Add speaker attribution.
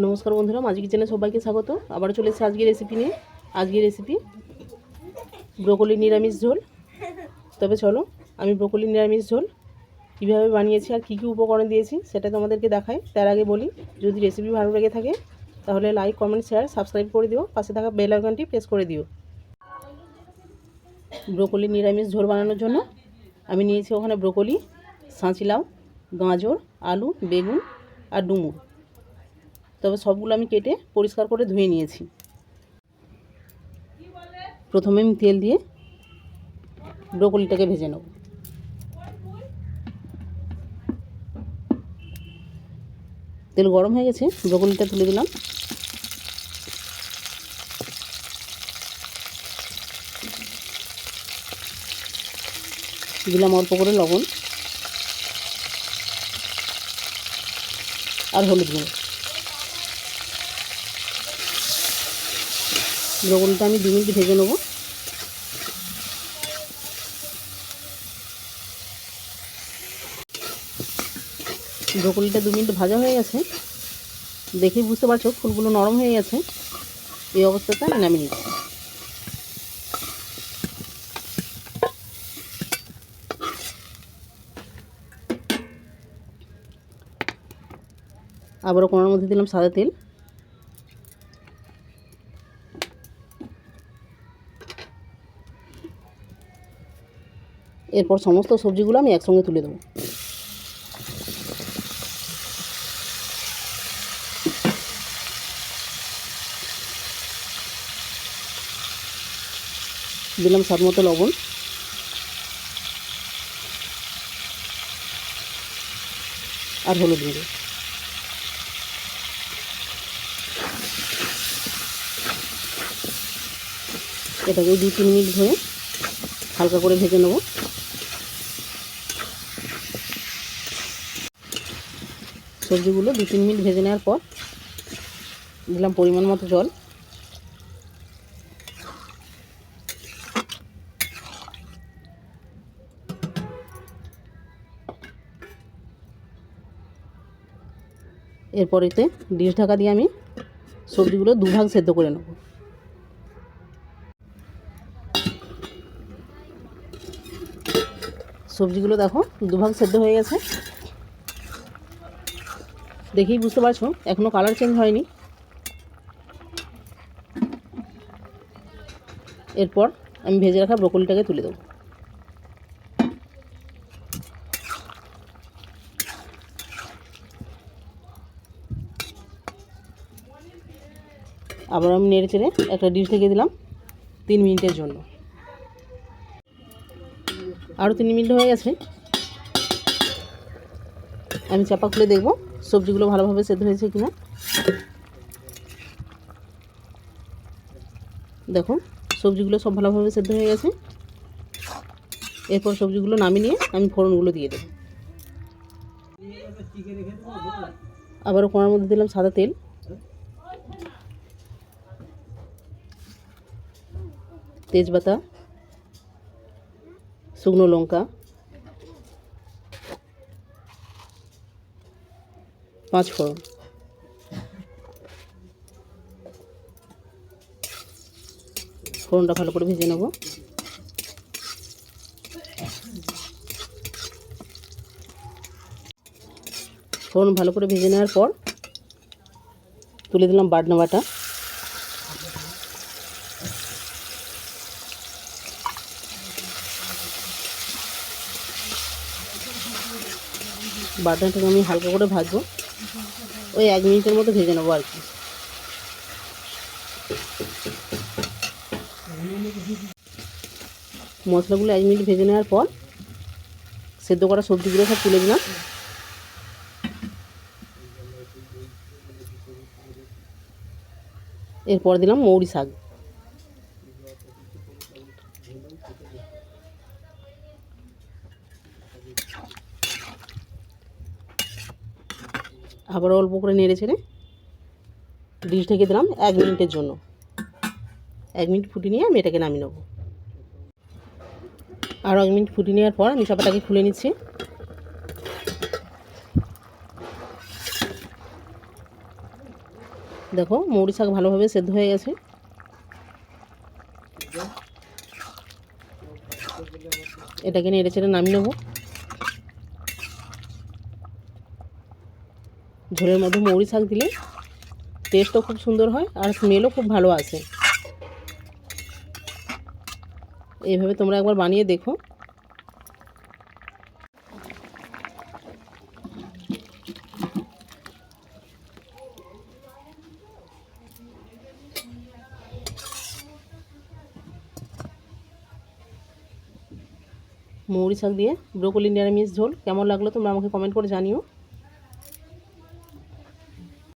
Speaker 1: নমস্কার বন্ধুরা, মাঝি কিচেনে সবাইকে স্বাগত। আবার চলে এসেছি আজকের রেসিপি নিয়ে। আজকের রেসিপি ব্রোকলি নিরামিষ ঝোল। তবে চলো আমি ব্রোকলি নিরামিষ ঝোল কীভাবে বানিয়েছি আর কী কী উপকরণ দিয়েছি সেটা তোমাদেরকে দেখাই। তার আগে বলি, যদি রেসিপি ভালো লেগে থাকে তাহলে লাইক, কমেন্ট, শেয়ার, সাবস্ক্রাইব করে দিও। পাশে থাকা বেল আইকনটি প্রেস করে দিও। ব্রোকলি নিরামিষ ঝোল বানানোর জন্য আমি নিয়েছি ওখানে ব্রোকলি, সাঁচিলাউ, গাজর, আলু, বেগুন আর ডুমুর। তবে সবগুলো আমি কেটে পরিষ্কার করে ধুয়ে নিয়েছি। প্রথমে আমি তেল দিয়ে ব্রোকলিটাকে ভেজে নেব। তেল গরম হয়ে গেছে, ব্রোকলিটা তুলে দিলাম। দিলাম অল্প করে লবণ আর হলুদ গুঁড়ো। ব্রোকলিটা আমি 2 মিনিট ভেজে নেব। ব্রোকলিটা 2 মিনিট ভাজা হয়ে গেছে, দেখেই বুঝতে পারছো ফুলগুলো নরম হয়ে গেছে। এই অবস্থাতে আমি নামিয়ে নিচ্ছি। আবারও কড়ার মধ্যে দিলাম সাদা তেল। এরপর সমস্ত সবজিগুলো আমি একসঙ্গে তুলে দেবো। দিলাম স্বাদ মতো লবণ আর হলুদ গুঁড়ো। এটাকে 2-3 মিনিট ধরে হালকা করে ভেজে নেব। সবজিগুলো 2-3 মিনিট ভেজে নেওয়ার পর দিলাম পরিমাণ মতো জল। এরপর এতে ডিশ ঢাকা দিয়ে আমি সবজিগুলো 2 ভাগ সেদ্ধ করে নেব। সবজিগুলো দেখো 2 ভাগ সেদ্ধ হয়ে গেছে, দেখেই বুঝতে পারছো এখনও কালার চেঞ্জ হয়নি। এরপর আমি ভেজে রাখা ব্রোকলিটাকে তুলে দেবো। আবার আমি নেড়ে চেড়ে একটা ডিশ ঢেকে দিলাম 3 মিনিটের জন্য। আরও 3 মিনিট হয়ে গেছে, আমি চাপা খুলে দেখব সবজিগুলো ভালোভাবে সেদ্ধ হয়েছে কিনা। দেখো সবজিগুলো সব ভালোভাবে সেদ্ধ হয়ে গেছে। এরপর সবজিগুলো নামিয়ে নিয়ে আমি ফোড়নগুলো দিয়ে দেবো। আবারও কড়ার মধ্যে দিলাম সাদা তেল। তেজপাতা, শুকনো লঙ্কা, 5 ফোড়ন। ফোড়নটা ভালো করে ভেজে নেব। ফোড়ন ভালো করে ভেজে নেওয়ার পর তুলে দিলাম বাটনা বাটা। বাটনাটাকে আমি হালকা করে ভাজবো, ওই 1 মিনিটের মতো ভেজে নেবো আর কি। মশলাগুলো 1 মিনিট ভেজে নেওয়ার পর সেদ্ধ করা সবজিগুলো সব তুলে দিলাম। এরপর দিলাম মৌরি শাক। আবার অল্প করে নেড়ে ছেড়ে ডিশ ঢেকে দিলাম 1 মিনিটের জন্য। 1 মিনিট ফুটিয়ে নিয়ে আমি এটাকে নামিয়ে নেব। আরও 1 মিনিট ফুটিয়ে নেওয়ার পর আমি চাপাটাকে খুলে নিচ্ছি। দেখো মৌরি শাক ভালোভাবে সেদ্ধ হয়ে গেছে। এটাকে নেড়ে চেড়ে নামিয়ে নেব। ঝোলের মধ্যে মৌরি শাক দিলে টেস্টও খুব সুন্দর হয় আর স্মেলও খুব ভালো আসে। এইভাবে তোমরা একবার বানিয়ে দেখো। মৌরি শাক দিয়ে ব্রোকলি নিরামিষ ঝোল কেমন লাগলো তোমরা আমাকে কমেন্ট করে জানিও।